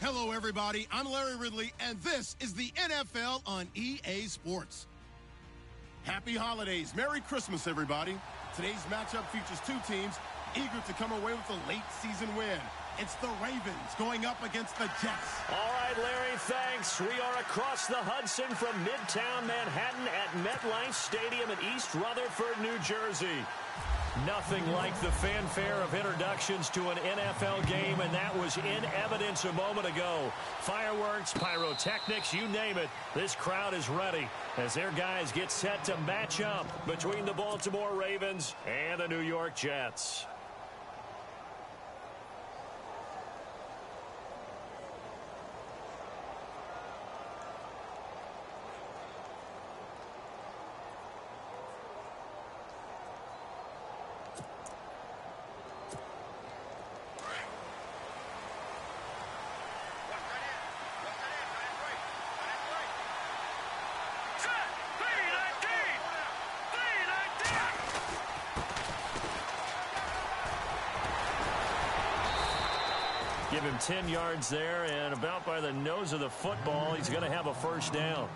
Hello, everybody. I'm Larry Ridley, and this is the NFL on EA Sports. Happy holidays. Merry Christmas, everybody. Today's matchup features two teams eager to come away with a late season win. It's the Ravens going up against the Jets. All right, Larry, thanks. We are across the Hudson from Midtown Manhattan at MetLife Stadium in East Rutherford, New Jersey. Nothing like the fanfare of introductions to an NFL game, and that was in evidence a moment ago. Fireworks, pyrotechnics, you name it. This crowd is ready as their guys get set to match up between the Baltimore Ravens and the New York Jets. Give him 10 yards there, and about by the nose of the football, he's going to have a first down.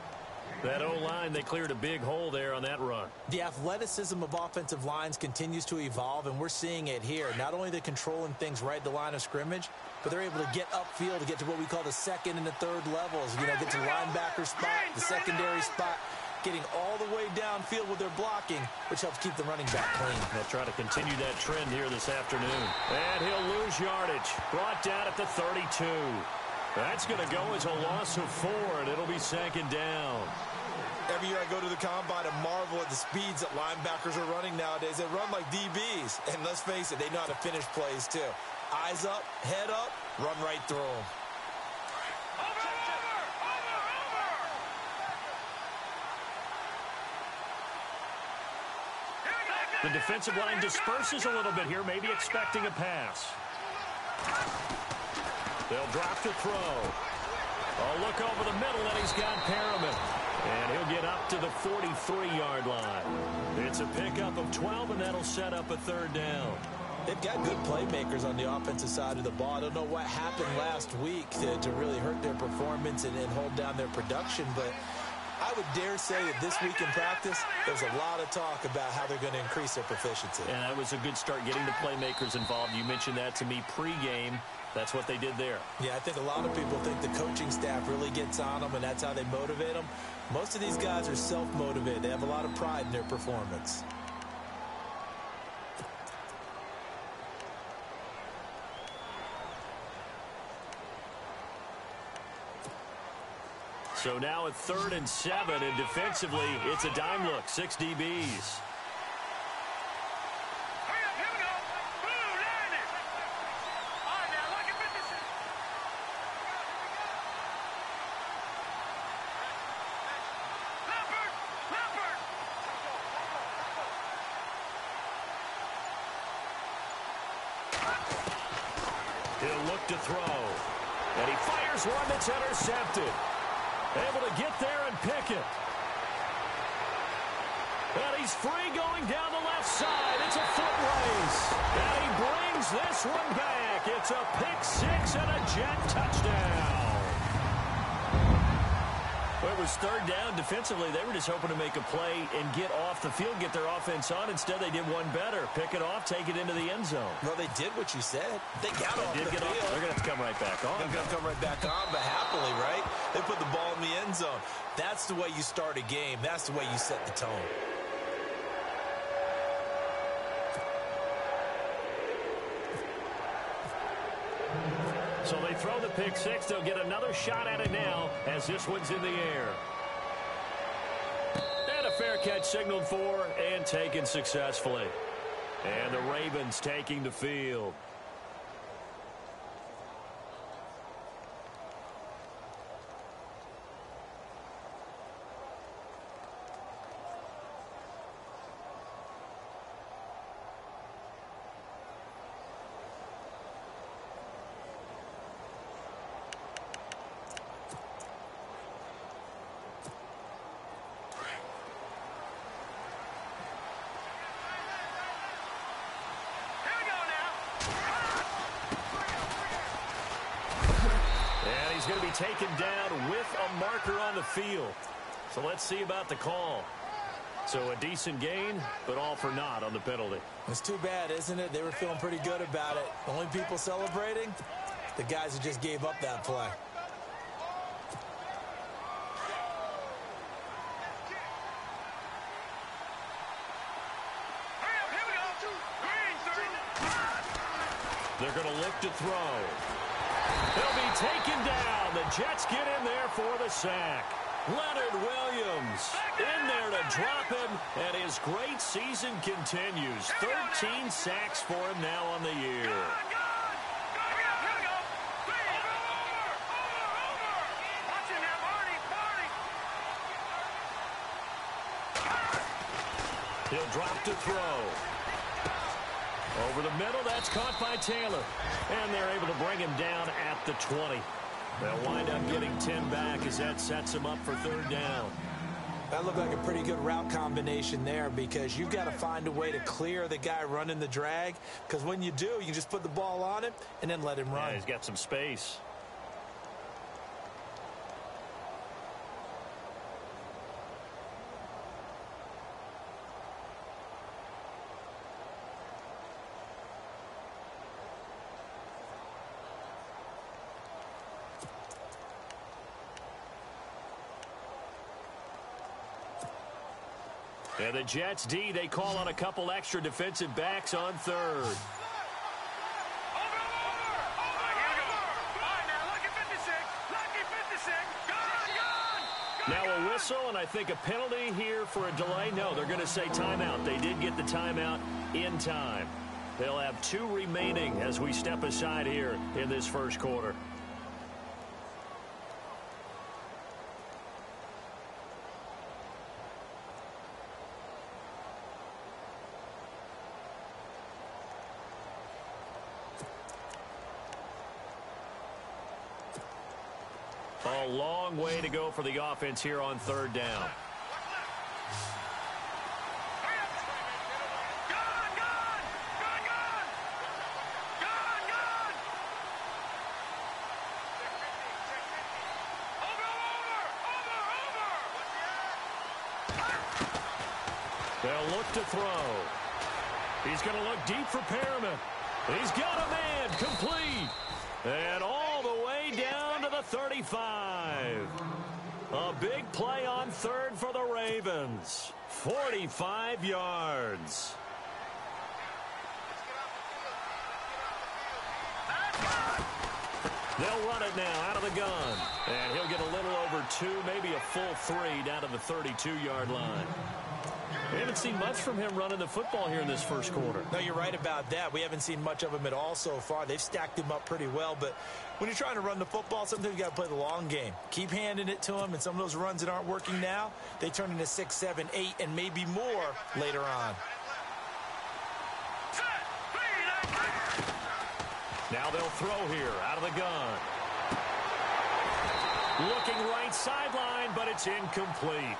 That O-line, they cleared a big hole there on that run. The athleticism of offensive lines continues to evolve, and we're seeing it here. Not only they're controlling things right at the line of scrimmage, but they're able to get upfield to get to what we call the second and the third levels. You know, get to the linebacker spot, the secondary spot, getting all the way downfield with their blocking, which helps keep the running back clean. They'll try to continue that trend here this afternoon. And he'll lose yardage. Brought down at the 32. That's going to go as a loss of 4, and it'll be second down. Every year I go to the combine and marvel at the speeds that linebackers are running nowadays. They run like DBs. And let's face it, they know how to finish plays too. Eyes up, head up, run right through them. The defensive line disperses a little bit here, maybe expecting a pass. They'll drop to throw. Oh, look over the middle, and he's got Perriman. And he'll get up to the 43-yard line. It's a pickup of 12, and that'll set up a third down. They've got good playmakers on the offensive side of the ball. I don't know what happened last week to really hurt their performance and hold down their production, but I would dare say that this week in practice, there's a lot of talk about how they're going to increase their proficiency. And that was a good start getting the playmakers involved. You mentioned that to me pregame. That's what they did there. Yeah, I think a lot of people think the coaching staff really gets on them, and that's how they motivate them. Most of these guys are self-motivated. They have a lot of pride in their performance. So now at 3rd and 7, and defensively, it's a dime look, 6 DBs. He'll look to throw, and he fires one that's intercepted. Able to get there and pick it. And he's free going down the left side. It's a foot race. And he brings this one back. It's a pick 6 and a Jet touchdown. Well, it was 3rd down. Defensively, they were just hoping to make a play and get off the field, get their offense on. Instead, they did one better. Pick it off, take it into the end zone. Well, they did what you said. They got off the field. They're going to have to come right back on. They're going to come right back on, but happily, right? They put the ball in the end zone. That's the way you start a game. That's the way you set the tone. So they throw the pick 6. They'll get another shot at it now as this one's in the air. And a fair catch signaled for and taken successfully. And the Ravens taking the field. going to be taken down with a marker on the field. So let's see about the call. So a decent gain, but all for naught on the penalty. It's too bad, isn't it? They were feeling pretty good about it. The only people celebrating, the guys who just gave up that play. They're going to look to throw. They'll be taken down. The Jets get in there for the sack. Leonard Williams in there to drop him, and his great season continues. 13 sacks for him now on the year. He'll drop to throw. Over the middle, that's caught by Taylor. And they're able to bring him down at the 20. They'll wind up getting 10 back as that sets him up for third down. That looked like a pretty good route combination there because you've got to find a way to clear the guy running the drag, because when you do, you just put the ball on him and then let him run. Yeah, he's got some space. And the Jets D, they call on a couple extra defensive backs on third. Now a whistle, and I think a penalty here for a delay. No, they're going to say timeout. They did get the timeout in time. They'll have 2 remaining as we step aside here in this first quarter. A long way to go for the offense here on third down. They'll look to throw. He's going to look deep for Perriman. He's got a man complete. And all the way down to the 35. A big play on third for the Ravens. 45 yards. They'll run it now out of the gun. And he'll get a little over 2, maybe a full 3 down to the 32-yard line. We haven't seen much from him running the football here in this first quarter. No, you're right about that. We haven't seen much of him at all so far. They've stacked him up pretty well, but when you're trying to run the football, sometimes you got to play the long game. Keep handing it to him, and some of those runs that aren't working now, they turn into 6, 7, 8, and maybe more later on. Now they'll throw here out of the gun. Looking right sideline, but it's incomplete.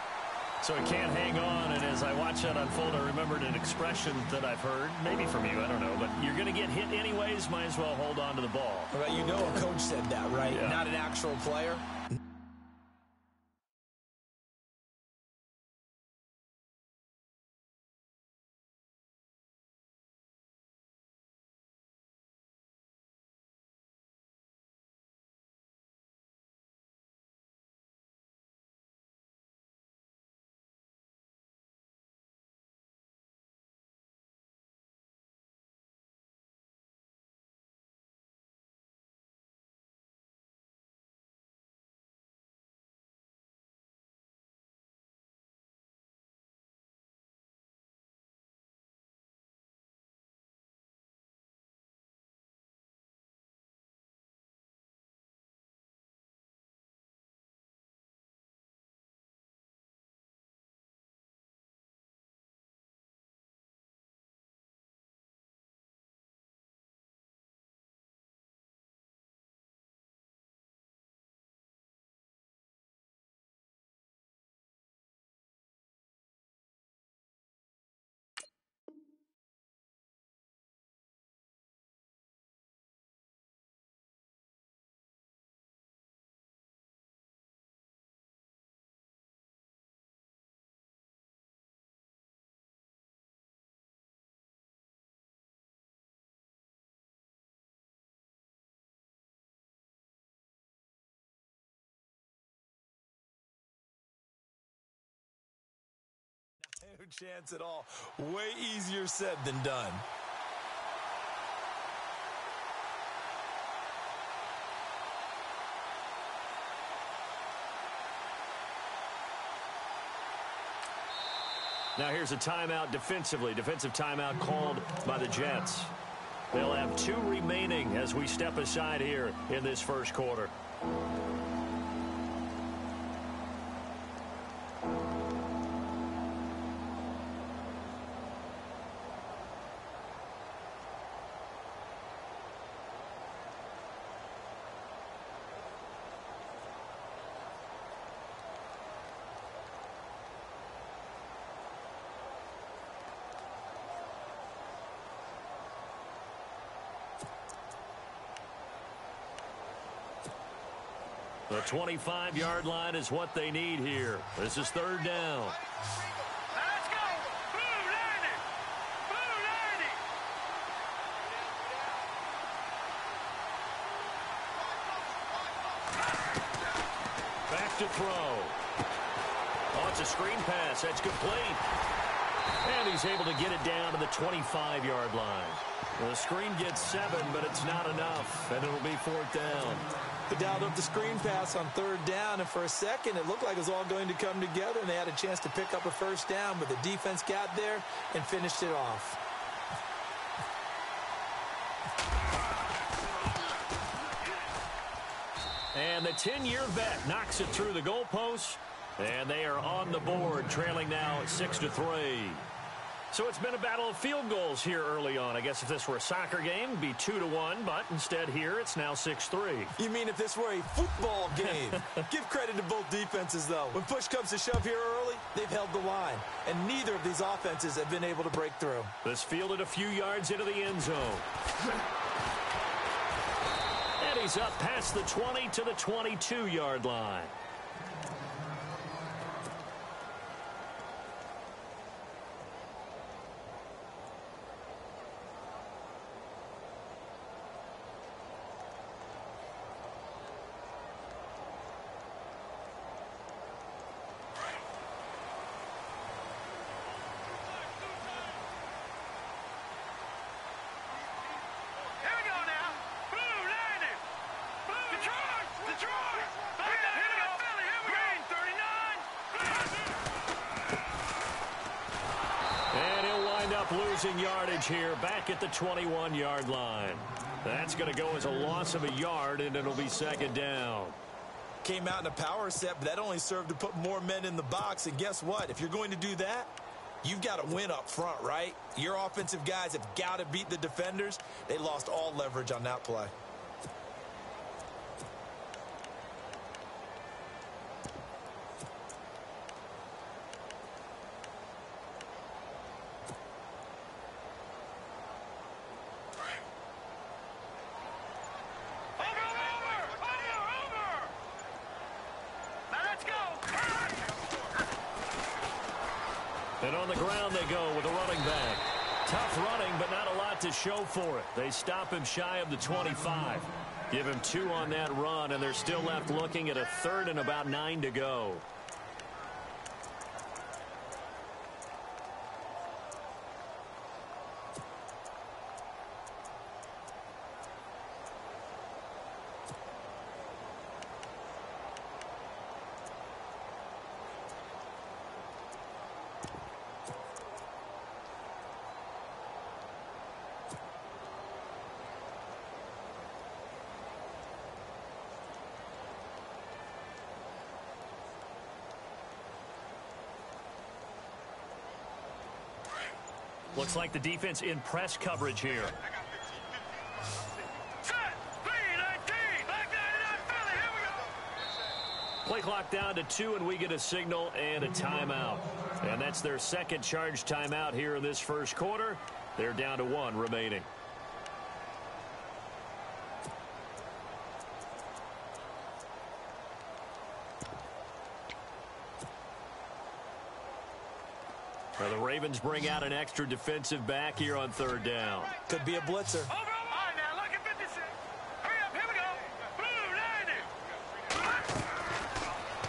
So he can't hang on, and as I watch that unfold, I remembered an expression that I've heard, maybe from you, I don't know, but you're going to get hit anyways, might as well hold on to the ball. Right, you know a coach said that, right? Yeah. Not an actual player. chance at all. Way easier said than done. Now here's a timeout defensively. Defensive timeout called by the Jets. They'll have 2 remaining as we step aside here in this first quarter. The 25-yard line is what they need here. This is 3rd down. Let's go! Blue 90! Blue 90! Back to throw. Oh, it's a screen pass. That's complete. And he's able to get it down to the 25-yard line. The screen gets 7, but it's not enough, and it'll be 4th down. They dialed up the screen pass on 3rd down, and for a second, it looked like it was all going to come together, and they had a chance to pick up a 1st down, but the defense got there and finished it off. And the 10-year vet knocks it through the goalposts, and they are on the board, trailing now 6-3. So it's been a battle of field goals here early on. I guess if this were a soccer game, it'd be 2-1, but instead here it's now 6-3. You mean if this were a football game? Give credit to both defenses, though. When push comes to shove here early, they've held the line, and neither of these offenses have been able to break through. This fielded a few yards into the end zone. And he's up past the 20 to the 22-yard line. Losing yardage here back at the 21-yard line. That's going to go as a loss of a yard, and it'll be 2nd down. Came out in a power set, but that only served to put more men in the box. And guess what? If you're going to do that, you've got to win up front, right? Your offensive guys have got to beat the defenders. They lost all leverage on that play. And on the ground they go with a running back. Tough running, but not a lot to show for it. They stop him shy of the 25. Give him 2 on that run, and they're still left looking at a 3rd and about 9 to go. Looks like the defense in press coverage here. Play clock down to 2, and we get a signal and a timeout. And that's their 2nd charge timeout here in this first quarter. They're down to 1 remaining. Now the Ravens bring out an extra defensive back here on 3rd down. Could be a blitzer.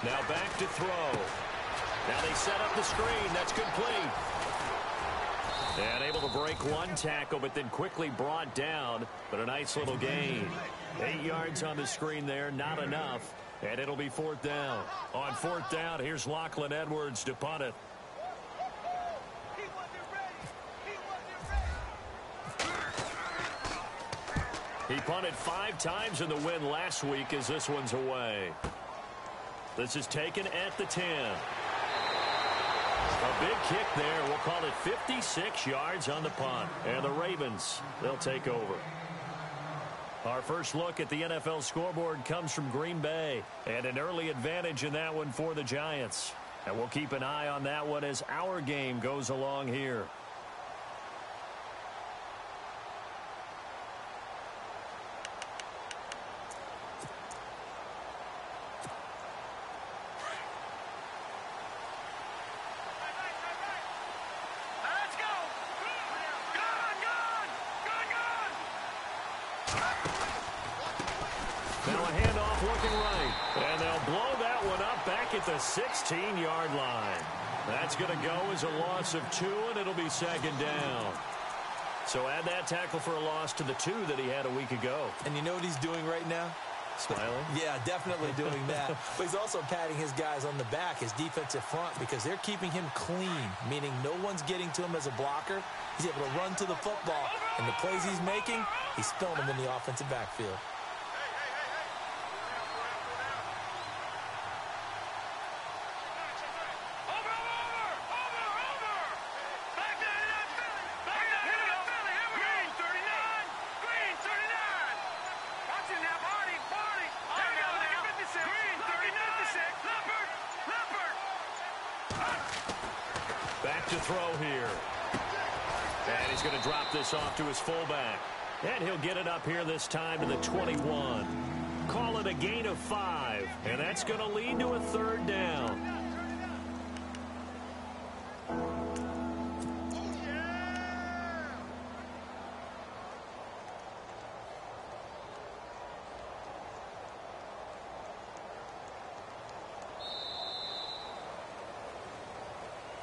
Now back to throw. Now they set up the screen. That's complete. And able to break one tackle, but then quickly brought down. But a nice little gain. 8 yards on the screen there, not enough. And it'll be 4th down. On 4th down, here's Lachlan Edwards to punt it. He punted 5 times in the win last week as this one's away. This is taken at the 10. A big kick there. We'll call it 56 yards on the punt. And the Ravens, they'll take over. Our first look at the NFL scoreboard comes from Green Bay. And an early advantage in that one for the Giants. And we'll keep an eye on that one as our game goes along here. The 16-yard line. That's going to go as a loss of 2, and it'll be 2nd down. So add that tackle for a loss to the 2 that he had a week ago. And you know what he's doing right now? Smiling? Yeah, definitely doing that. But he's also patting his guys on the back, his defensive front, because they're keeping him clean, meaning no one's getting to him as a blocker. He's able to run to the football, and the plays he's making, he's spilling them in the offensive backfield. Back to throw here. And he's going to drop this off to his fullback. And he'll get it up here this time to the 21. Call it a gain of 5. And that's going to lead to a 3rd down.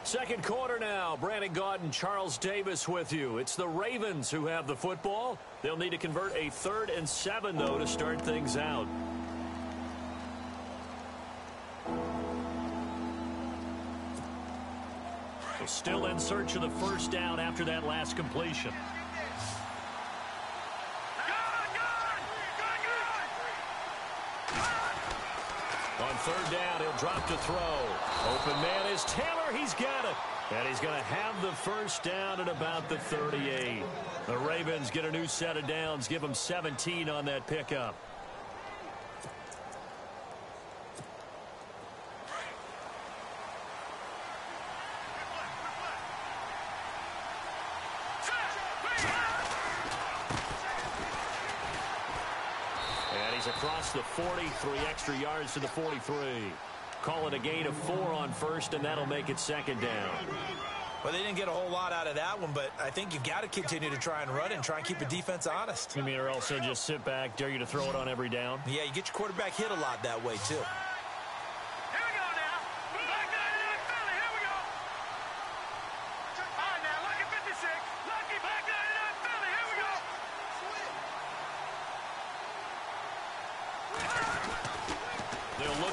Second quarter now. Brandon Gaudin and Charles Davis with you. It's the Ravens who have the football. They'll need to convert a 3rd and 7, though, to start things out. So still in search of the 1st down after that last completion. On 3rd down, he'll drop to throw. Open man is Taylor. He's got it. And he's going to have the 1st down at about the 38. The Ravens get a new set of downs. Give them 17 on that pickup. Across the 40, 3 extra yards to the 43. Call it a gain of 4 on 1st, and that'll make it 2nd down. Well, they didn't get a whole lot out of that one, but I think you've got to continue to try and run it and try and keep the defense honest. You mean, or also just sit back, dare you to throw it on every down? Yeah, you get your quarterback hit a lot that way, too.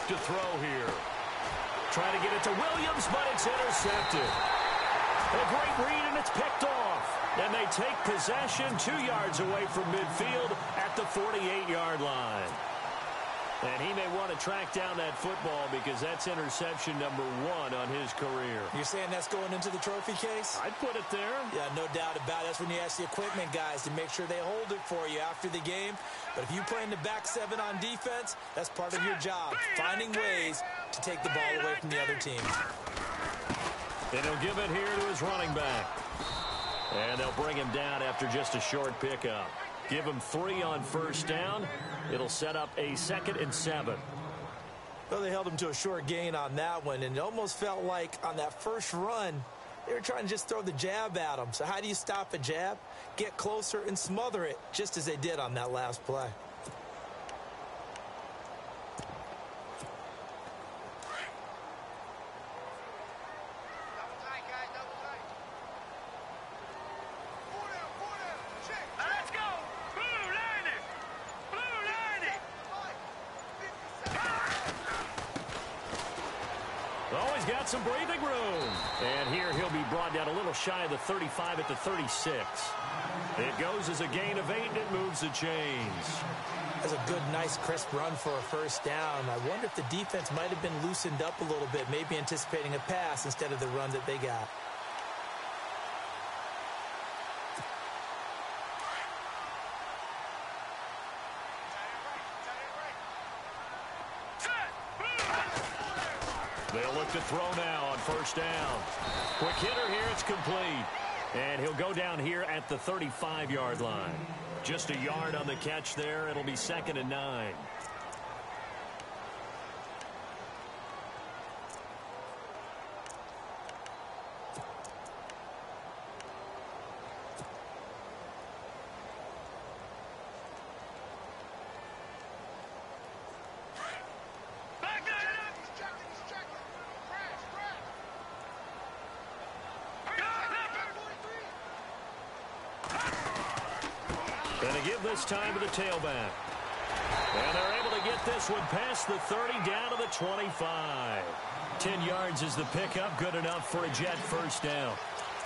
To throw here. Trying to get it to Williams, but it's intercepted. A great read, and it's picked off. And they take possession 2 yards away from midfield at the 48-yard line. And he may want to track down that football because that's interception number 1 on his career. You're saying that's going into the trophy case? I'd put it there. Yeah, no doubt about it. That's when you ask the equipment guys to make sure they hold it for you after the game. But if you play in the back 7 on defense, that's part of your job, finding ways to take the ball away from the other team. And he'll give it here to his running back. And they'll bring him down after just a short pickup. Give him 3 on 1st down. It'll set up a 2nd and 7. Well, they held him to a short gain on that one, and it almost felt like on that first run, they were trying to just throw the jab at him. So how do you stop a jab? Get closer and smother it, just as they did on that last play. got some breathing room. And here he'll be brought down a little shy of the 35 at the 36. It goes as a gain of 8, and it moves the chains. That's a good, nice, crisp run for a first down. I wonder if the defense might have been loosened up a little bit, maybe anticipating a pass instead of the run that they got. They'll look to throw now on first down. Quick hitter here, it's complete. And he'll go down here at the 35-yard line. Just a yard on the catch there. It'll be 2nd and 9. And to give this time to the tailback. And they're able to get this one past the 30 down to the 25. 10 yards is the pickup. Good enough for a Jet first down.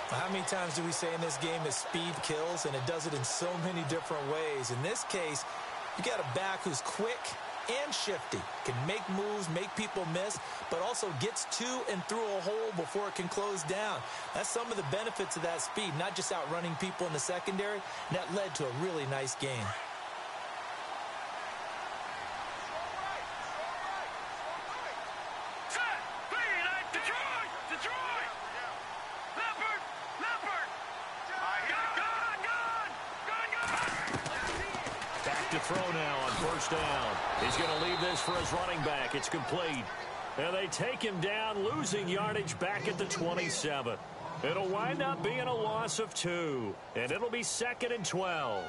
How many times do we say in this game that speed kills, and it does it in so many different ways? In this case, you got a back who's quick and shifty, can make moves, make people miss, but also gets to and through a hole before it can close down. That's some of the benefits of that speed, not just outrunning people in the secondary. And that led to a really nice game. To throw now on first down. He's going to leave this for his running back. It's complete. And they take him down, losing yardage back at the 27. It'll wind up being a loss of 2. And it'll be 2nd and 12.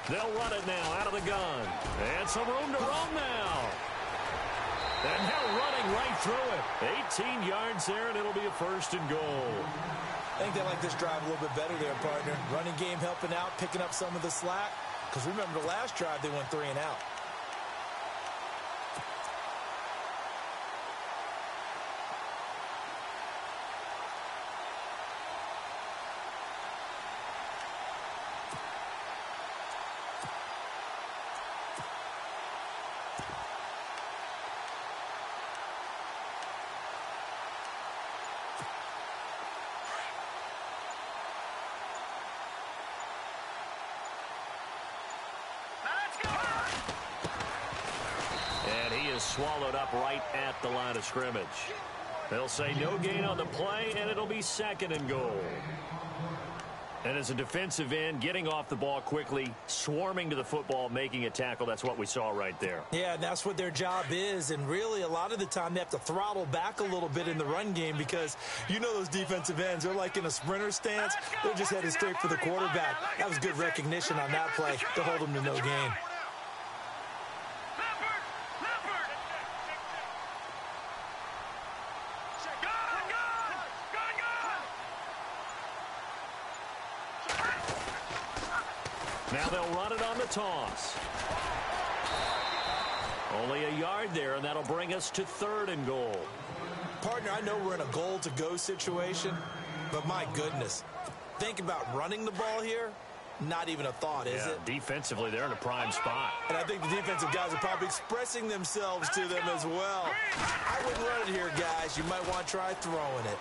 They'll run it now out of the gun. And some room to roam now. And now running right through it. 18 yards there, and it'll be a 1st and goal. I think they like this drive a little bit better there, partner. Running game helping out, picking up some of the slack. Because remember, the last drive, they went 3 and out. Swallowed up right at the line of scrimmage. They'll say no gain on the play, and it'll be 2nd and goal. And as a defensive end, getting off the ball quickly, swarming to the football, making a tackle, that's what we saw right there. Yeah, that's what their job is, and really a lot of the time they have to throttle back a little bit in the run game because you know those defensive ends, they're like in a sprinter stance. They're just headed straight for the quarterback. That was good recognition on that play to hold them to no gain. Now they'll run it on the toss. Only a yard there, and that'll bring us to 3rd and goal. Partner, I know we're in a goal-to-go situation, but my goodness. Think about running the ball here. Not even a thought, is it? Defensively, they're in a prime spot. And I think the defensive guys are probably expressing themselves to them as well. I wouldn't run it here, guys. You might want to try throwing it.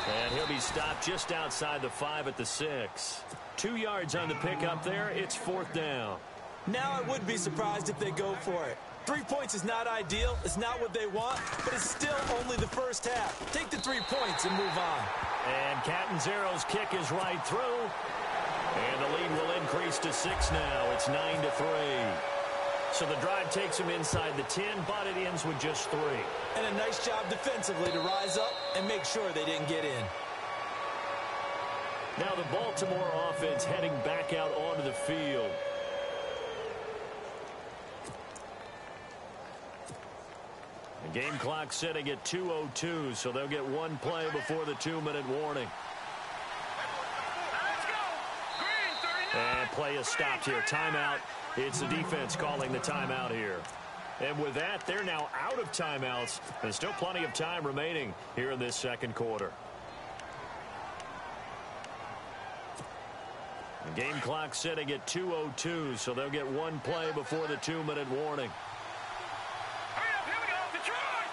And he'll be stopped just outside the 5 at the 6. 2 yards on the pickup there. It's 4th down. Now I would be surprised if they go for it. 3 points is not ideal. It's not what they want, but it's still only the first half. Take the 3 points and move on. And Catanzaro's kick is right through. And the lead will increase to 6 now. It's 9-3. So the drive takes them inside the 10, but it ends with just 3. And a nice job defensively to rise up and make sure they didn't get in. Now the Baltimore offense heading back out onto the field. The game clock sitting at 2:02, so they'll get 1 play before the 2-minute warning. play is stopped here. Timeout. It's the defense calling the timeout here. And with that, they're now out of timeouts. There's still plenty of time remaining here in this second quarter. The game clock sitting at 2:02, so they'll get one play before the 2-minute warning. Here we go. Detroit!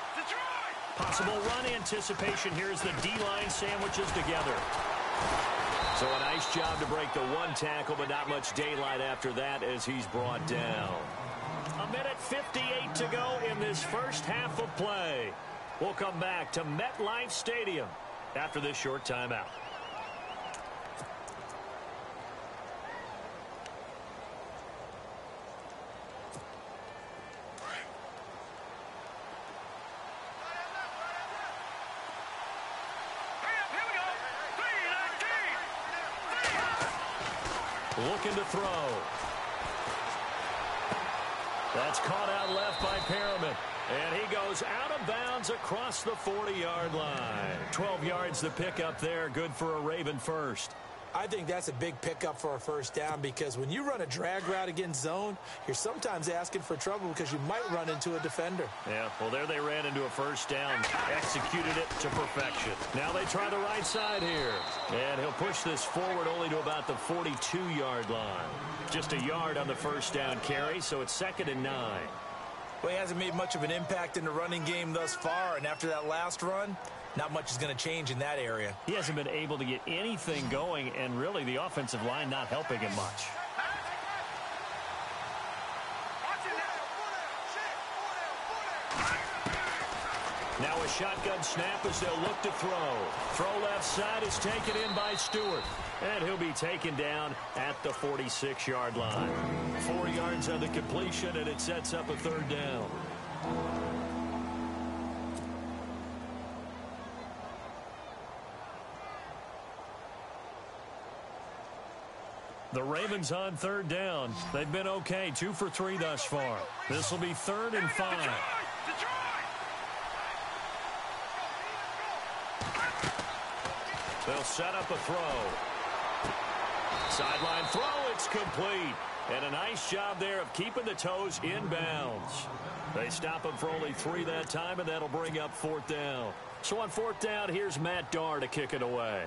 Possible run anticipation here as the D-line sandwiches together. So a nice job to break the one tackle, but not much daylight after that as he's brought down. 1:58 to go in this first half of play. We'll come back to MetLife Stadium after this short timeout. Looking to throw. That's caught out left by Perriman. And he goes out of bounds across the 40-yard line. 12 yards to pick up there. Good for a Raven first. I think that's a big pickup for a first down because when you run a drag route against zone, you're sometimes asking for trouble because you might run into a defender. Yeah, well, there they ran into a first down. Executed it to perfection. Now they try the right side here. And he'll push this forward only to about the 42-yard line. Just a yard on the first down carry, so it's 2nd and 9. Well, he hasn't made much of an impact in the running game thus far, and after that last run, not much is going to change in that area. He hasn't been able to get anything going, and really the offensive line not helping him much. Now a shotgun snap as they'll look to throw. Throw left side is taken in by Stewart. And he'll be taken down at the 46-yard line. 4 yards on the completion, and it sets up a 3rd down. The Ravens on 3rd down. They've been okay, 2 for 3 thus far. This will be 3rd and 5. They'll set up a throw. Sideline throw, it's complete. And a nice job there of keeping the toes in bounds. They stop him for only 3 that time, and that'll bring up 4th down. So on 4th down, here's Matt Darr to kick it away.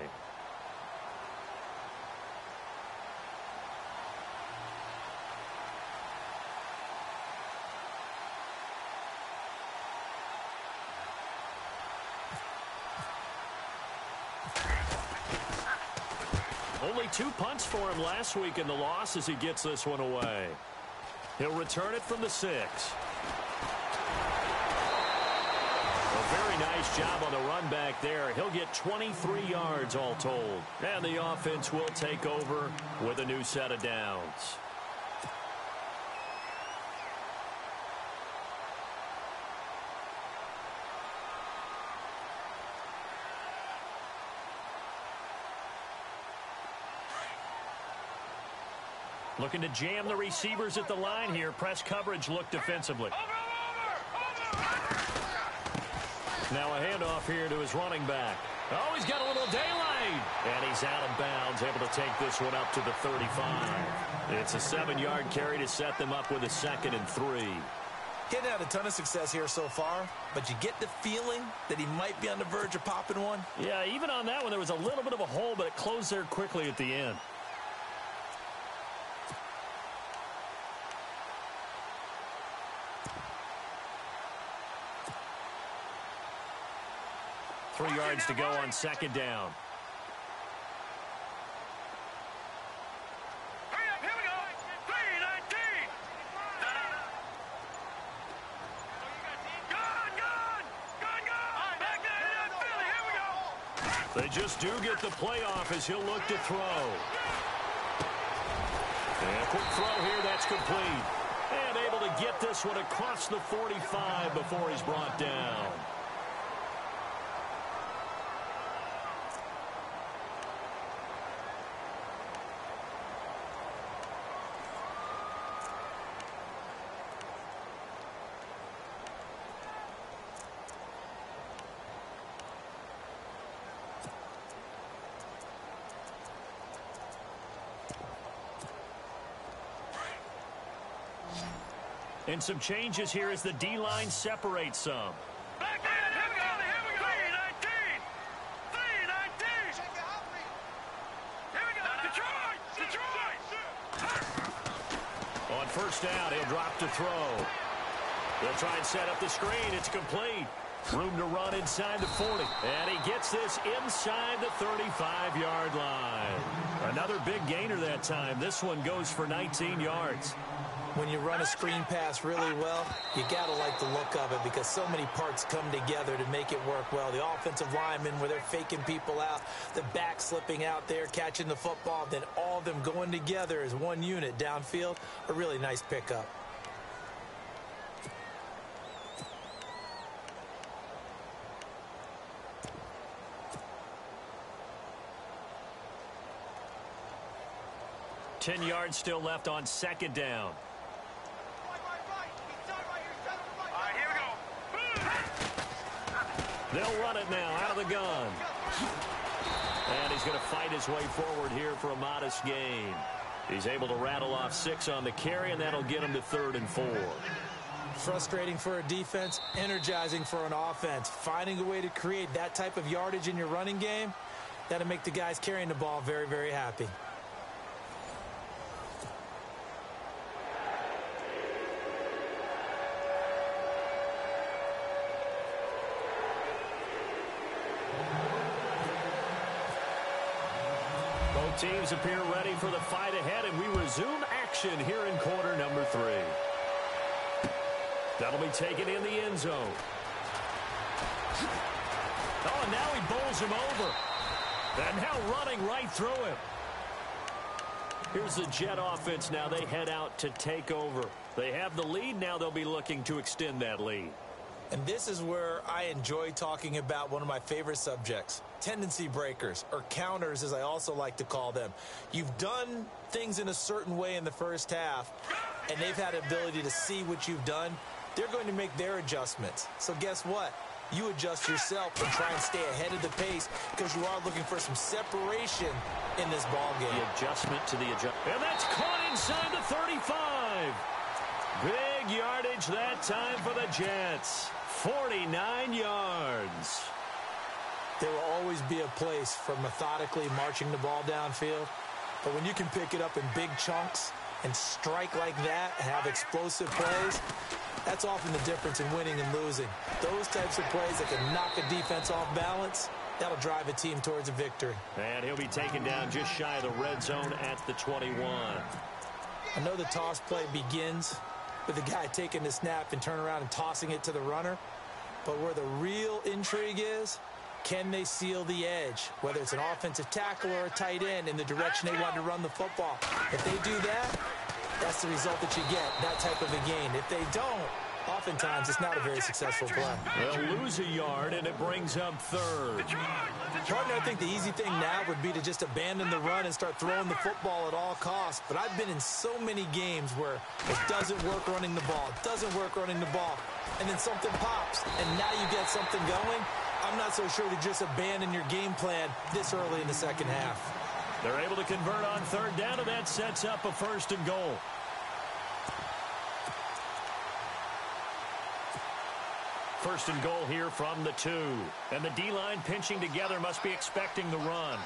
Only 2 punts for him last week in the loss as he gets this one away. He'll return it from the 6. A very nice job on the run back there. He'll get 23 yards all told. And the offense will take over with a new set of downs. Looking to jam the receivers at the line here. Press coverage look defensively. Now a handoff here to his running back. Oh, he's got a little daylight. And he's out of bounds, able to take this one up to the 35. It's a 7-yard carry to set them up with a 2nd and 3. Getting had a ton of success here so far, but you get the feeling that he might be on the verge of popping one. Yeah, even on that one, there was a little bit of a hole, but it closed there quickly at the end. Three yards to go on 2nd down. Here we go. 3-19. Gone. Back there, Philly. Here we go. They just do get the playoff as he'll look to throw. And a quick throw here, that's complete. And able to get this one across the 45 before he's brought down. And some changes here as the D-line separates some. Back in, here we go. 319. 319. Here we go. Detroit. On first down, he'll drop to throw. They'll try and set up the screen. It's complete. Room to run inside the 40. And he gets this inside the 35-yard line. Another big gainer that time. This one goes for 19 yards. When you run a screen pass really well, you got to like the look of it because so many parts come together to make it work well. The offensive linemen, where they're faking people out, the back slipping out there, catching the football, then all of them going together as one unit downfield. A really nice pickup. Ten yards still left on second down. They'll run it now out of the gun. And he's going to fight his way forward here for a modest gain. He's able to rattle off 6 on the carry, and that'll get him to 3rd and 4. Frustrating for a defense, energizing for an offense. Finding a way to create that type of yardage in your running game, that'll make the guys carrying the ball very, very happy. Teams appear ready for the fight ahead, and we resume action here in quarter number 3. That'll be taken in the end zone. Oh, and now he bowls him over. And now running right through him. Here's the Jet offense now. They head out to take over. They have the lead. Now they'll be looking to extend that lead. And this is where I enjoy talking about one of my favorite subjects, tendency breakers, or counters as I also like to call them. You've done things in a certain way in the first half, and they've had the ability to see what you've done. They're going to make their adjustments. So guess what? You adjust yourself and try and stay ahead of the pace because you are looking for some separation in this ball game. The adjustment to the adjustment. And that's caught inside the 35. Big yardage that time for the Jets. 49 yards. There will always be a place for methodically marching the ball downfield. But when you can pick it up in big chunks and strike like that and have explosive plays, that's often the difference in winning and losing. Those types of plays that can knock a defense off balance, that'll drive a team towards a victory. And he'll be taken down just shy of the red zone at the 21. I know the toss play begins with the guy taking the snap and turn around and tossing it to the runner. But where the real intrigue is, can they seal the edge, whether it's an offensive tackle or a tight end, in the direction they want to run the football? If they do that, that's the result that you get, that type of a gain. If they don't, oftentimes it's not a very successful play. They'll lose a yard, and it brings up 3rd. Partner, I think the easy thing now would be to just abandon the run and start throwing the football at all costs. But I've been in so many games where it doesn't work running the ball, and then something pops, and now you get something going. I'm not so sure to just abandon your game plan this early in the second half. They're able to convert on 3rd down, and that sets up a 1st and goal. First and goal here from the 2. And the D-line pinching together must be expecting the run.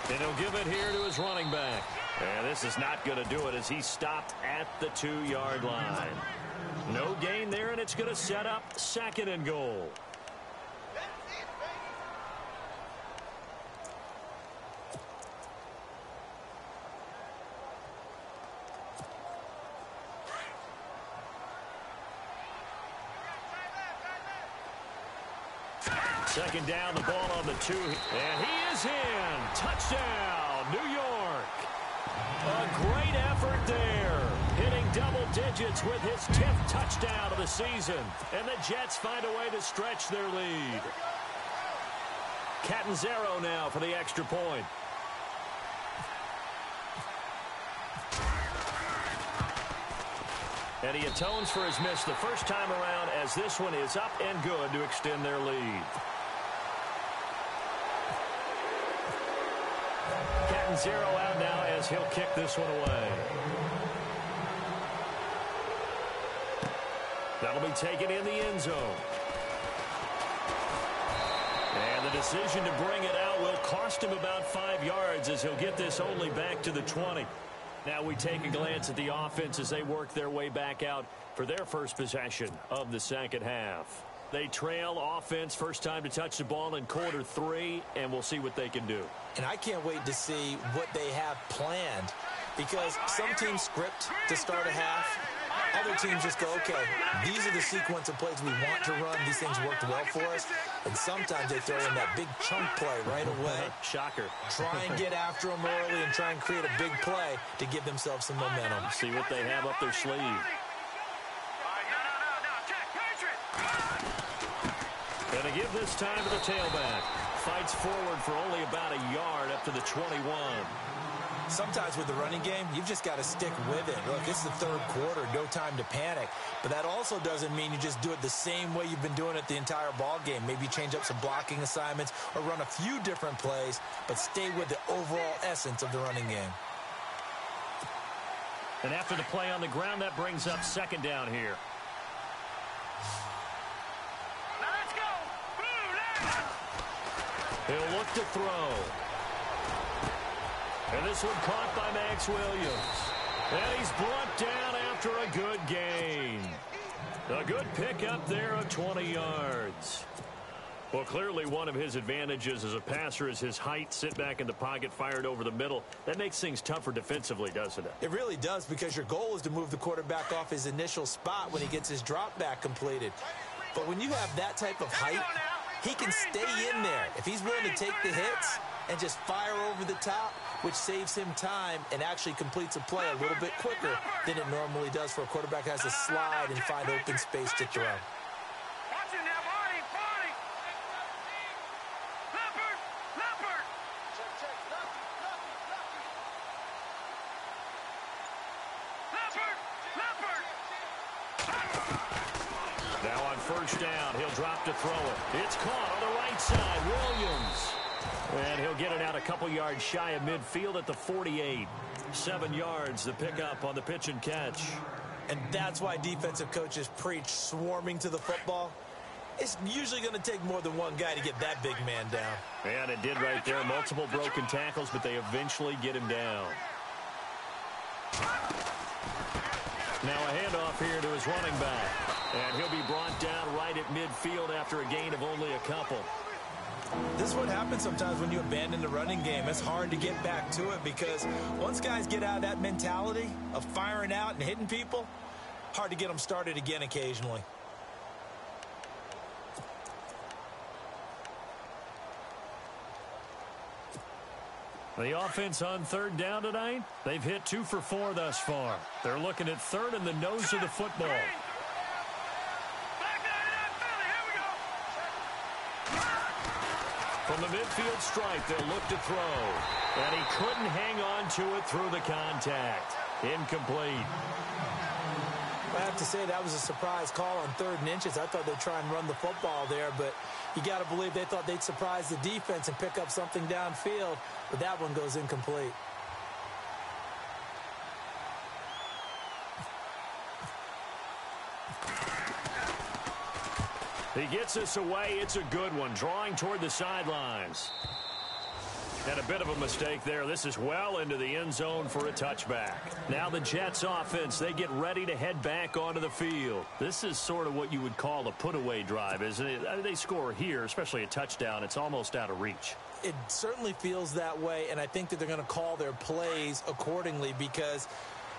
And he'll give it here to his running back. And this is not going to do it as he stopped at the 2-yard line. No gain there, and it's going to set up 2nd and goal. Second down, the ball on the 2. And he is in. Touchdown, New York. A great effort there. Hitting double digits with his 10th touchdown of the season. And the Jets find a way to stretch their lead. Catanzaro now for the extra point. And he atones for his miss the first time around as this one is up and good to extend their lead. and 0 out now as he'll kick this one away. That'll be taken in the end zone. And the decision to bring it out will cost him about 5 yards as he'll get this only back to the 20. Now we take a glance at the offense as they work their way back out for their first possession of the second half. They trail offense, first time to touch the ball in quarter 3, and we'll see what they can do. And I can't wait to see what they have planned, because some teams script to start a half. Other teams just go, okay, these are the sequence of plays we want to run. These things worked well for us. And sometimes they throw in that big chunk play right away. Shocker. Try and get after them early and try and create a big play to give themselves some momentum. See what they have up their sleeve. And to give this time to the tailback. Fights forward for only about a yard up to the 21. Sometimes with the running game, you've just got to stick with it. Look, it's the third quarter, no time to panic. But that also doesn't mean you just do it the same way you've been doing it the entire ball game. Maybe change up some blocking assignments or run a few different plays, but stay with the overall essence of the running game. And after the play on the ground, that brings up second down here. He'll look to throw. And this one caught by Max Williams. And he's brought down after a good gain. A good pickup there of 20 yards. Well, clearly one of his advantages as a passer is his height. Sit back in the pocket, fired over the middle. That makes things tougher defensively, doesn't it? It really does, because your goal is to move the quarterback off his initial spot when he gets his drop back completed. But when you have that type of height, he can stay in there. If he's willing to take the hits and just fire over the top, which saves him time and actually completes a play a little bit quicker than it normally does for a quarterback who has to slide and find open space to throw. Now on first down, he'll drop to throw it. It's caught on the right side. Williams. And he'll get it out a couple yards shy of midfield at the 48. 7 yards, the pickup on the pitch and catch. And that's why defensive coaches preach swarming to the football. It's usually going to take more than one guy to get that big man down. And it did right there. Multiple broken tackles, but they eventually get him down. Now a handoff here to his running back. And he'll be brought down right at midfield after a gain of only a couple. This is what happens sometimes when you abandon the running game. It's hard to get back to it, because once guys get out of that mentality of firing out and hitting people, hard to get them started again occasionally. The offense on third down tonight, they've hit 2 for 4 thus far. They're looking at third in the nose of the football. From the midfield stripe, they'll look to throw. And he couldn't hang on to it through the contact. Incomplete. I have to say that was a surprise call on 3rd and inches. I thought they'd try and run the football there, but you got to believe they thought they'd surprise the defense and pick up something downfield, but that one goes incomplete. He gets us away. It's a good one, drawing toward the sidelines. And a bit of a mistake there. This is well into the end zone for a touchback. Now the Jets offense, they get ready to head back onto the field. This is sort of what you would call a put-away drive, isn't it? I mean, they score here, especially a touchdown. It's almost out of reach. It certainly feels that way, and I think that they're going to call their plays accordingly, because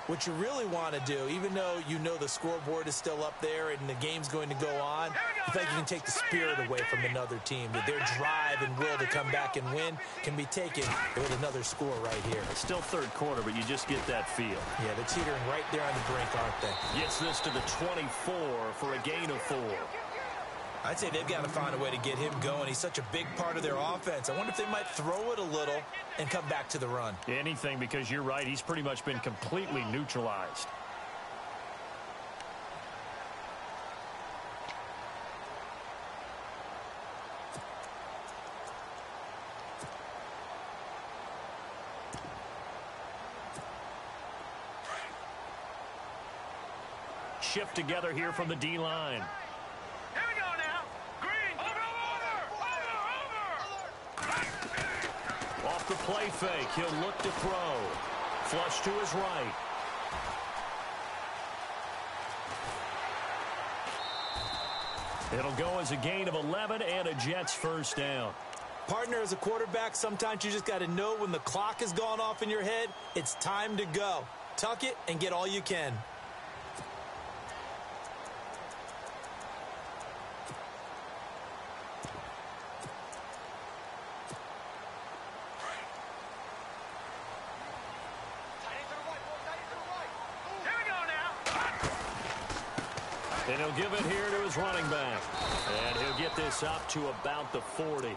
what you really want to do, even though you know the scoreboard is still up there and the game's going to go on, you think you can take the spirit away from another team. That their drive and will to come back and win can be taken with another score right here. It's still third quarter, but you just get that feel. Yeah, they're teetering right there on the brink, aren't they? Gets this to the 24 for a gain of 4. I'd say they've got to find a way to get him going. He's such a big part of their offense. I wonder if they might throw it a little and come back to the run. Anything, because you're right. He's pretty much been completely neutralized. shift together here from the D-line. Here we go now. Green. Over. Off the play fake, he'll look to throw. Flush to his right. It'll go as a gain of 11 and a Jets first down. Partner, as a quarterback, sometimes you just got to know when the clock has gone off in your head, it's time to go. Tuck it and get all you can. And he'll give it here to his running back. And he'll get this up to about the 40.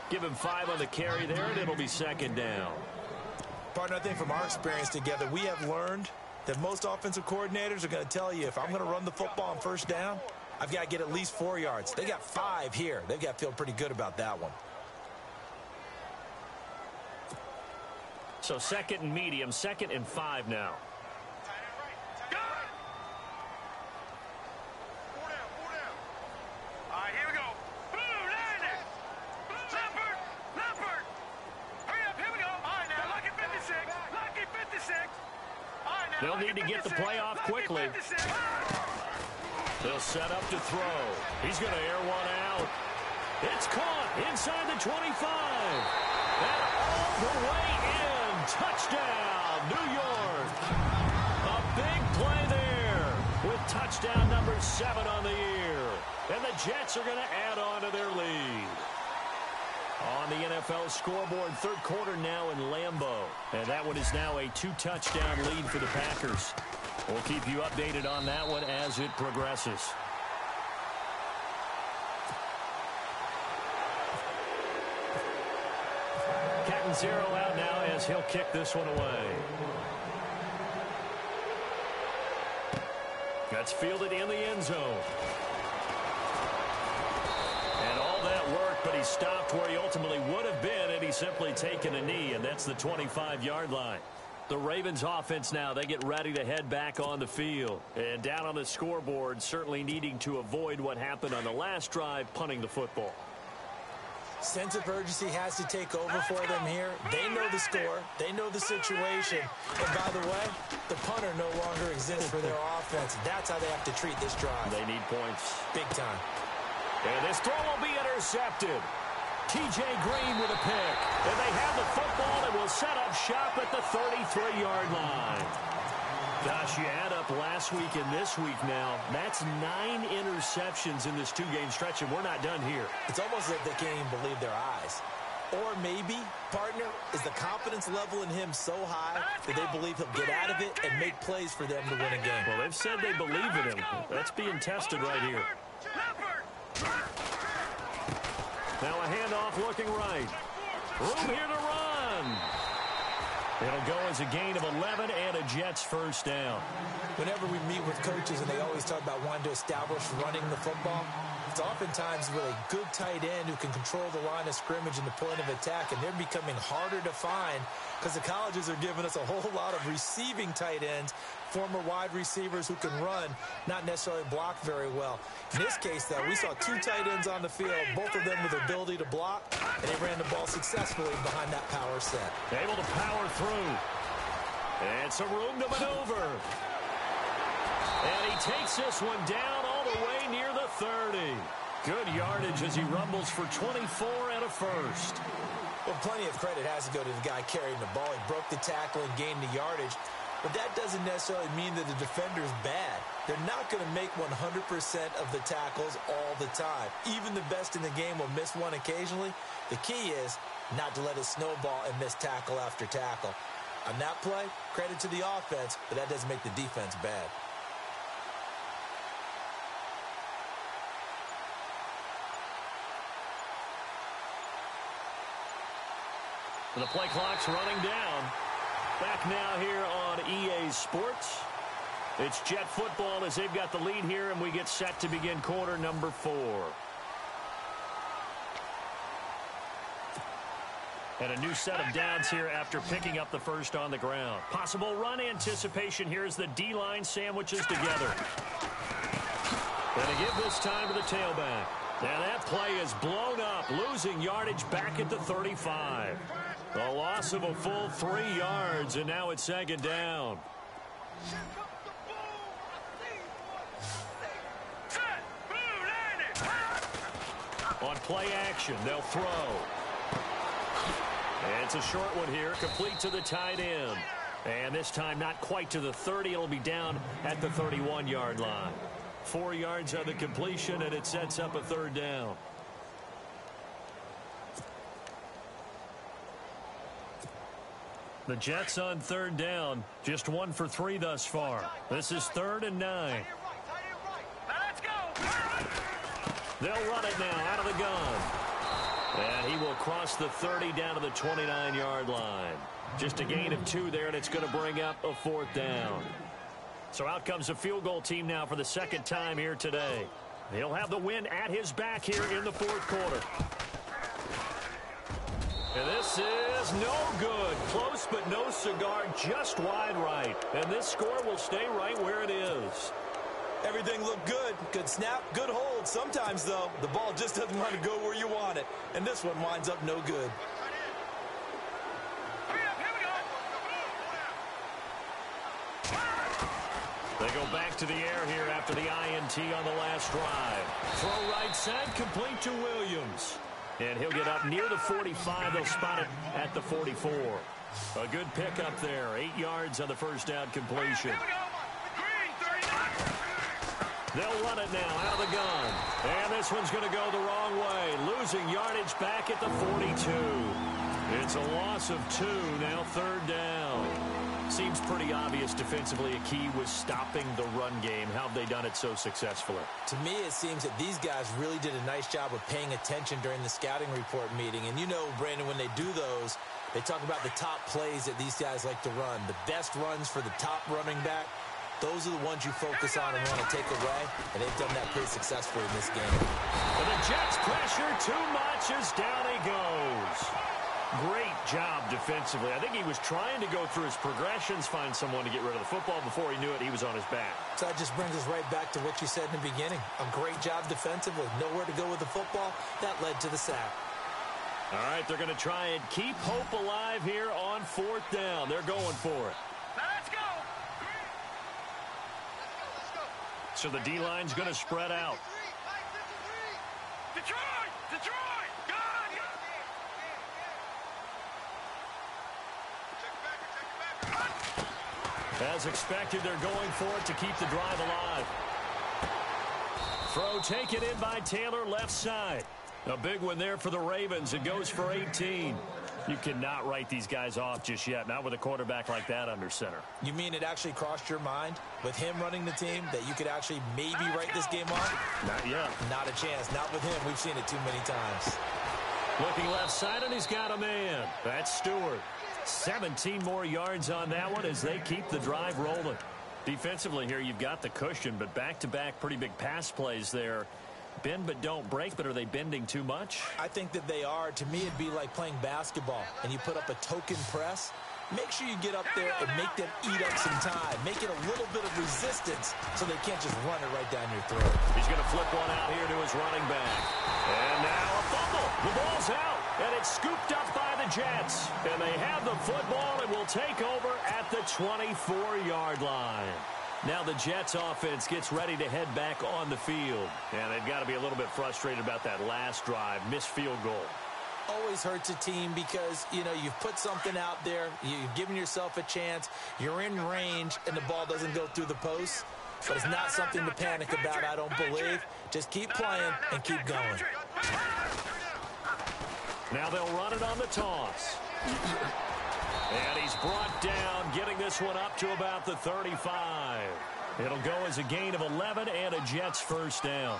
Give him 5 on the carry there, and it'll be second down. Partner, I think from our experience together, we have learned that most offensive coordinators are going to tell you, if I'm going to run the football on first down, I've got to get at least 4 yards. They got 5 here. They've got to feel pretty good about that one. So second and medium, 2nd and 5 now. They'll need to get the play off quickly. They'll set up to throw. He's going to air one out. It's caught inside the 25. And all the way in. Touchdown, New York. A big play there with touchdown number 7 on the year. And the Jets are going to add on to their lead. On the NFL scoreboard, 3rd quarter now in Lambeau. And that one is now a 2-touchdown lead for the Packers. We'll keep you updated on that one as it progresses. Catanzaro out now as he'll kick this one away. That's fielded in the end zone. But he stopped where he ultimately would have been, and he's simply taken a knee, and that's the 25-yard line. The Ravens offense now, they get ready to head back on the field. And down on the scoreboard, certainly needing to avoid what happened on the last drive, punting the football. Sense of urgency has to take over for them here. They know the score. They know the situation. And by the way, the punter no longer exists for their offense. That's how they have to treat this drive. They need points. Big time. And this throw will be intercepted. T.J. Green with a pick. And they have the football and will set up shop at the 33-yard line. Gosh, you add up last week and this week now. That's 9 interceptions in this 2-game stretch, and we're not done here. It's almost as if they can't even believe their eyes. Or maybe, partner, is the confidence level in him so high that they believe he'll get out of it and make plays for them to win a game. Well, they've said they believe in him. That's being tested right here. Now a handoff looking right. Room here to run. It'll go as a gain of 11 and a Jets first down. Whenever we meet with coaches and they always talk about wanting to establish running the football, it's oftentimes with a good tight end who can control the line of scrimmage and the point of attack, and they're becoming harder to find because the colleges are giving us a whole lot of receiving tight ends, former wide receivers who can run, not necessarily block very well. In this case, though, we saw 2 tight ends on the field, both of them with the ability to block, and they ran the ball successfully behind that power set. Able to power through. And some room to maneuver. And he takes this one down all the way near the 30. Good yardage as he rumbles for 24 and a first. Well, plenty of credit has to go to the guy carrying the ball. He broke the tackle and gained the yardage. But that doesn't necessarily mean that the defender's bad. They're not going to make 100% of the tackles all the time. Even the best in the game will miss one occasionally. The key is not to let it snowball and miss tackle after tackle. On that play, credit to the offense, but that doesn't make the defense bad. The play clock's running down. Back now here on EA Sports. It's Jet football as they've got the lead here, and we get set to begin quarter number 4. And a new set of downs here after picking up the first on the ground. Possible run anticipation here as the D-line sandwiches together. Going to give this time to the tailback. And that play is blown up, losing yardage back at the 35. A loss of a full 3 yards, and now it's second down. On play action, they'll throw. And it's a short one here, complete to the tight end. And this time not quite to the 30. It'll be down at the 31-yard line. 4 yards on the completion, and it sets up a third down. The Jets on third down, just 1 for 3 thus far. This is 3rd and 9. Let's go. They'll run it now out of the gun. And he will cross the 30 down to the 29-yard line. Just a gain of 2 there, and it's going to bring up a 4th down. So out comes a field goal team now for the second time here today. He'll have the win at his back here in the 4th quarter. And this is no good. Close but no cigar, just wide right. And this score will stay right where it is. Everything looked good. Good snap, good hold. Sometimes, though, the ball just doesn't want to go where you want it. And this one winds up no good. They go back to the air here after the INT on the last drive. Throw right side, complete to Williams. And he'll get up near the 45. They'll spot it at the 44. A good pickup there. 8 yards on the first down completion. They'll run it now out of the gun. And this one's going to go the wrong way. Losing yardage back at the 42. It's a loss of 2. Now 3rd down. Seems pretty obvious defensively a key was stopping the run game. How have they done it so successfully? To me, it seems that these guys really did a nice job of paying attention during the scouting report meeting. And you know, Brandon, when they do those, they talk about the top plays that these guys like to run. The best runs for the top running back. Those are the ones you focus on and want to take away. And they've done that pretty successfully in this game. And the Jets pressure too much as down he goes. Great job defensively. I think he was trying to go through his progressions, find someone to get rid of the football. Before he knew it, he was on his back. So that just brings us right back to what you said in the beginning. A great job defensively. Nowhere to go with the football. That led to the sack. All right, they're going to try and keep hope alive here on 4th down. They're going for it. Let's go. So the D-line's going to spread out. Detroit! Detroit! God! As expected, they're going for it to keep the drive alive. Throw taken in by Taylor, left side. A big one there for the Ravens. It goes for 18. You cannot write these guys off just yet, not with a quarterback like that under center. You mean it actually crossed your mind with him running the team that you could actually maybe write this game off? Not yet. Not a chance. Not with him. We've seen it too many times. Looking left side, and he's got a man. That's Stewart. 17 more yards on that one as they keep the drive rolling. Defensively here, you've got the cushion, but back-to-back pretty big pass plays there. Bend but don't break, but are they bending too much? I think that they are. To me, it'd be like playing basketball, and you put up a token press. Make sure you get up there and make them eat up some time. Make it a little bit of resistance so they can't just run it right down your throat. He's going to flip one out here to his running back. And now a fumble. The ball's out, and it's scooped up by the Jets. And they have the football and will take over at the 24-yard line. Now the Jets offense gets ready to head back on the field. And they've got to be a little bit frustrated about that last drive, missed field goal. Always hurts a team because, you know, you've put something out there, you've given yourself a chance, you're in range, and the ball doesn't go through the post. But it's not something to panic about, I don't believe. Just keep playing and keep going. Now they'll run it on the toss. And he's brought down, getting this one up to about the 35. It'll go as a gain of 11 and a Jets first down.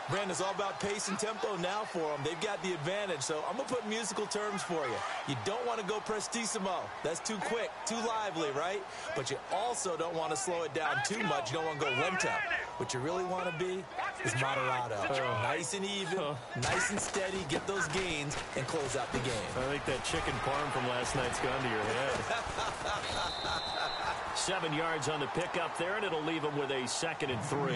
Brandon, it's all about pace and tempo now for them. They've got the advantage, so I'm going to put musical terms for you. You don't want to go prestissimo. That's too quick, too lively, right? But you also don't want to slow it down too much. You don't want to go lento. What you really want to be is moderato. Nice and even, nice and steady, get those gains, and close out the game. I think that chicken parm from last night's gone to your head. 7 yards on the pickup there, and it'll leave them with a 2nd and 3.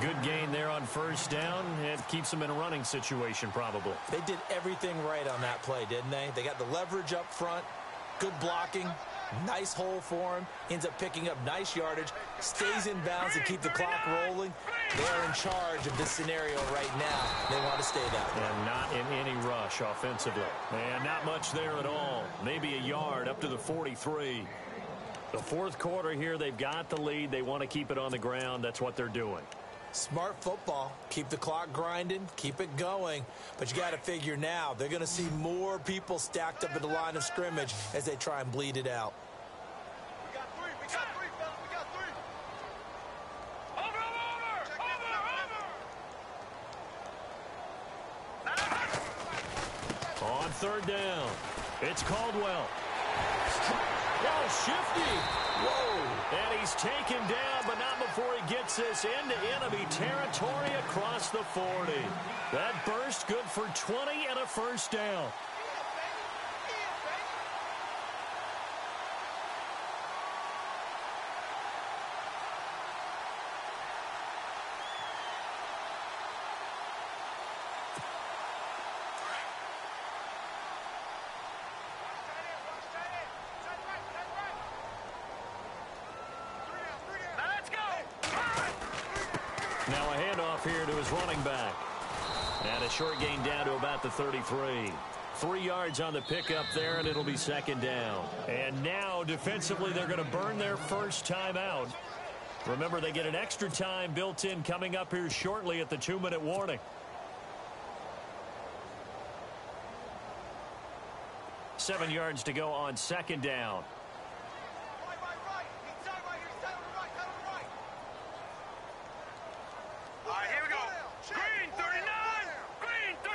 Good gain there on first down. It keeps them in a running situation, probably. They did everything right on that play, didn't they? They got the leverage up front, good blocking, nice hole for him, ends up picking up nice yardage, stays in bounds to keep the clock rolling. They're in charge of this scenario right now. They want to stay that way. And not in any rush offensively. And not much there at all. Maybe a yard up to the 43. The fourth quarter here, they've got the lead. They want to keep it on the ground. That's what they're doing. Smart football. Keep the clock grinding. Keep it going. But you got to figure now, they're going to see more people stacked up at the line of scrimmage as they try and bleed it out. We got three, fellas, we got three. Over. On third down, it's Caldwell. Oh, shifty. Whoa. And he's taken down, but not before he gets this into enemy territory across the 40. That burst good for 20 and a first down. Now a handoff here to his running back. And a short gain down to about the 33. 3 yards on the pickup there, and it'll be 2nd down. And now, defensively, they're going to burn their first timeout. Remember, they get an extra time built in coming up here shortly at the 2-minute warning. Seven yards to go on 2nd down. All right, here we go. Green 39. Green 39.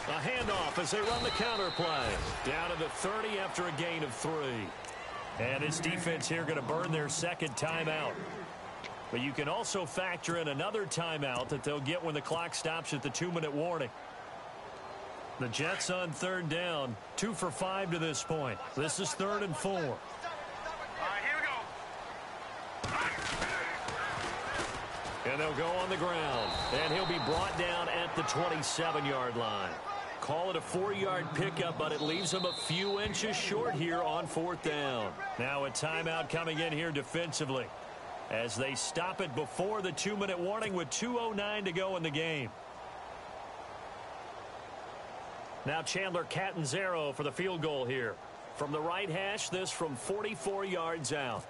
A handoff as they run the counter play. Down to the 30 after a gain of 3. And his defense here going to burn their 2nd timeout. But you can also factor in another timeout that they'll get when the clock stops at the 2-minute warning. The Jets on 3rd down, 2 for 5 to this point. This is 3rd and 4. All right, here we go. And they'll go on the ground. And he'll be brought down at the 27-yard line. Call it a 4-yard pickup, but it leaves them a few inches short here on 4th down. Now a timeout coming in here defensively as they stop it before the 2-minute warning with 2:09 to go in the game. Now Chandler Catanzaro for the field goal here. From the right hash, this from 44 yards out.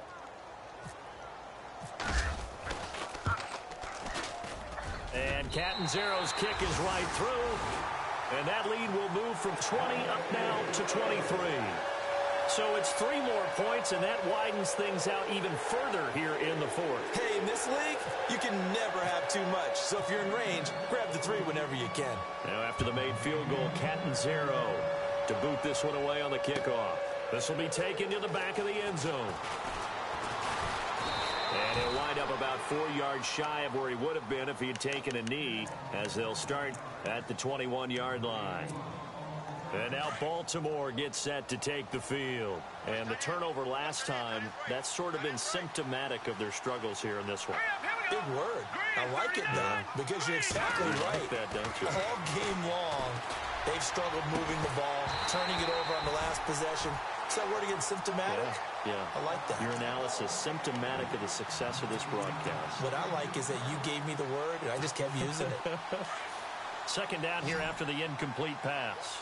And Catanzaro's kick is right through. And that lead will move from 20 up now to 23. So it's 3 more points, and that widens things out even further here in the 4th. Hey, in this league, you can never have too much. So if you're in range, grab the 3 whenever you can. Now after the made field goal, Catanzaro to boot this one away on the kickoff. This will be taken to the back of the end zone. And he'll wind up about 4 yards shy of where he would have been if he had taken a knee, as they'll start at the 21-yard line. And now Baltimore gets set to take the field. And the turnover last time, that's sort of been symptomatic of their struggles here in this one. Big word. I like it, though, because you're exactly right. Like that, don't you? All game long, they've struggled moving the ball, turning it over on the last possession. Is that word again, symptomatic? Yeah. I like that. Your analysis, symptomatic of the success of this broadcast. What I like is that you gave me the word, and I just kept using it. 2nd down here after the incomplete pass.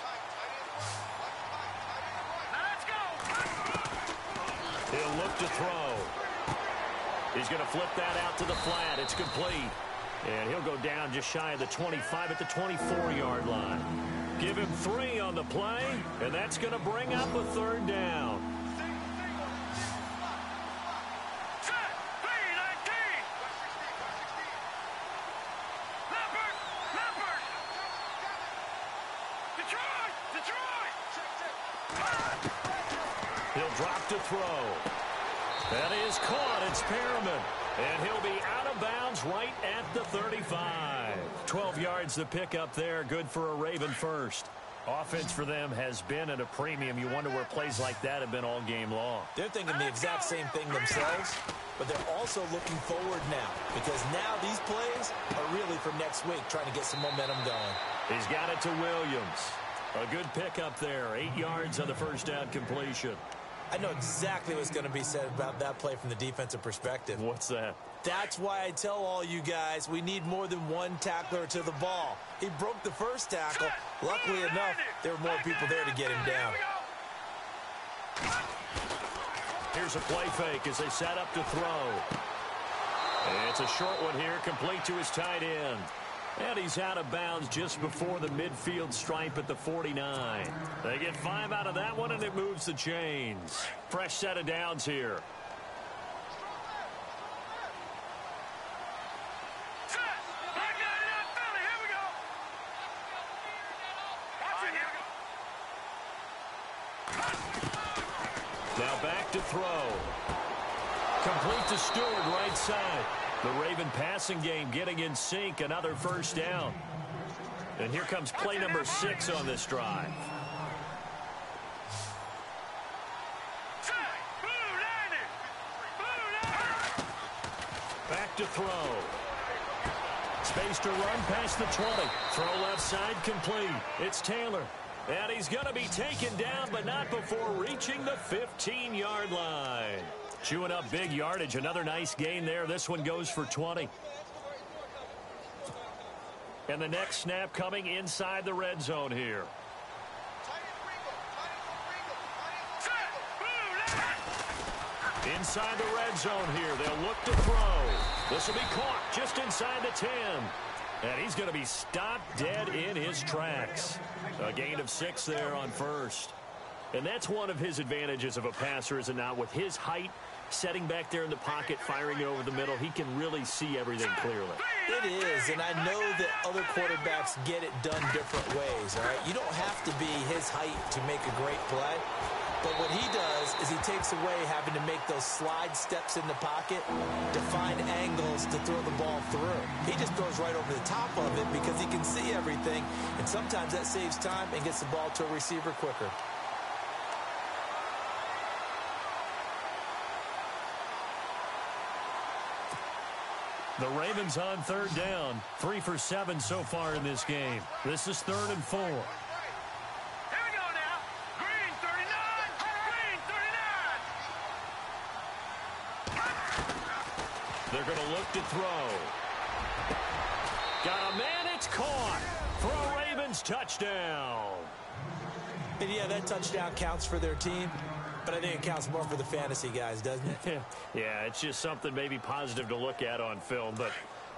He'll look to throw. He's going to flip that out to the flat. It's complete. And he'll go down just shy of the 25 at the 24-yard line. Give him 3 on the play, and that's going to bring up a 3rd down. He'll drop to throw. That is caught. It's Perriman. And he'll be out of bounds right at the 35. 12 yards to pick up there. Good for a Raven first. Offense for them has been at a premium. You wonder where plays like that have been all game long. They're thinking the exact same thing themselves, but they're also looking forward now because now these plays are really for next week, trying to get some momentum going. He's got it to Williams. A good pickup there. 8 yards on the first down completion. I know exactly what's going to be said about that play from the defensive perspective. What's that? That's why I tell all you guys we need more than one tackler to the ball. He broke the first tackle. Luckily enough, there were more people there to get him down. Here's a play fake as they set up to throw. And it's a short one here, complete to his tight end. And he's out of bounds just before the midfield stripe at the 49. They get 5 out of that one, and it moves the chains. Fresh set of downs here. Now back to throw. Complete to Stewart, right side. The Raven passing game getting in sync, another first down. And here comes play number 6 on this drive. Back to throw. Space to run past the 20. Throw left side complete. It's Taylor. And he's going to be taken down, but not before reaching the 15-yard line. Chewing up big yardage. Another nice gain there. This one goes for 20. And the next snap coming inside the red zone here. Inside the red zone here. They'll look to throw. This will be caught just inside the 10. And he's going to be stopped dead in his tracks. A gain of 6 there on first. And that's one of his advantages of a passer, is it not? With his height, setting back there in the pocket, firing it over the middle, he can really see everything clearly. It is, and I know that other quarterbacks get it done different ways, all right? You don't have to be his height to make a great play. But what he does is he takes away having to make those slide steps in the pocket to find angles to throw the ball through. He just throws right over the top of it because he can see everything, and sometimes that saves time and gets the ball to a receiver quicker. The Ravens on third down. 3 for 7 so far in this game. This is 3rd and 4. They're going to look to throw. Got a man, it's caught for a Ravens touchdown. And yeah, that touchdown counts for their team, but I think it counts more for the fantasy guys, doesn't it? Yeah, it's just something maybe positive to look at on film, but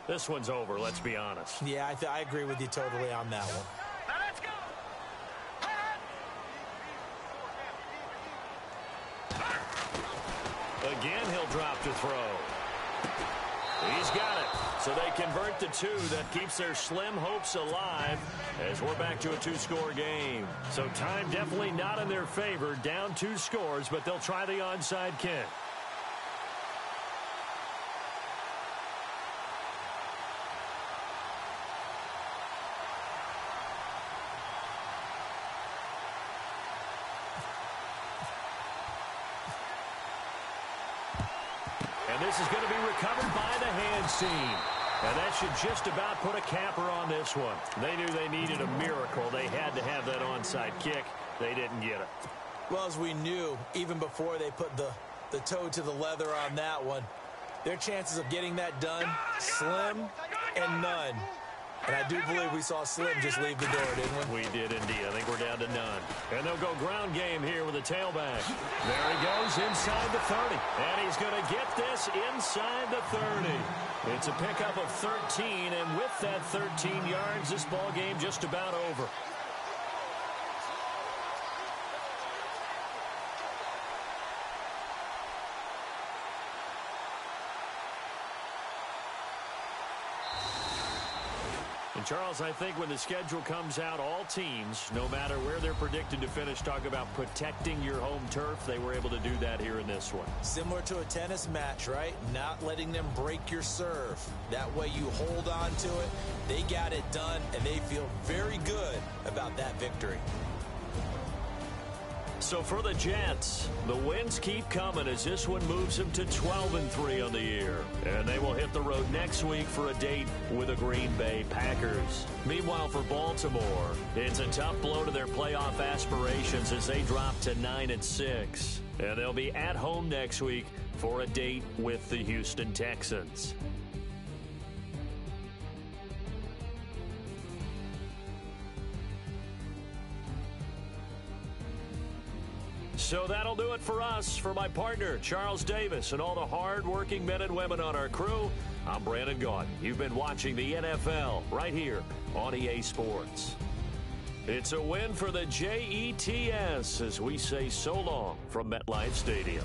this one's over, let's be honest. Yeah, I agree with you totally on that one. Now let's go. Again, he'll drop to throw. He's got it. So they convert to 2. That keeps their slim hopes alive as we're back to a 2-score game. So time definitely not in their favor. Down 2 scores, but they'll try the onside kick. And this is going to be recovered by the hands team. And that should just about put a capper on this one. They knew they needed a miracle. They had to have that onside kick. They didn't get it. Well, as we knew, even before they put the toe to the leather on that one, their chances of getting that done, slim and none. And I do believe we saw Slim just leave the door, didn't we? We did indeed. I think we're down to none. And they'll go ground game here with a tailback. There he goes inside the 30. And he's going to get this inside the 30. It's a pickup of 13, and with that 13 yards, this ball game just about over. And, Charles, I think when the schedule comes out, all teams, no matter where they're predicted to finish, talk about protecting your home turf. They were able to do that here in this one. Similar to a tennis match, right? Not letting them break your serve. That way you hold on to it. They got it done, and they feel very good about that victory. So for the Jets, the wins keep coming as this one moves them to 12-3 on the year. And they will hit the road next week for a date with the Green Bay Packers. Meanwhile, for Baltimore, it's a tough blow to their playoff aspirations as they drop to 9-6. And they'll be at home next week for a date with the Houston Texans. So that'll do it for us. For my partner, Charles Davis, and all the hard-working men and women on our crew, I'm Brandon Gaudin. You've been watching the NFL right here on EA Sports. It's a win for the Jets as we say so long from MetLife Stadium.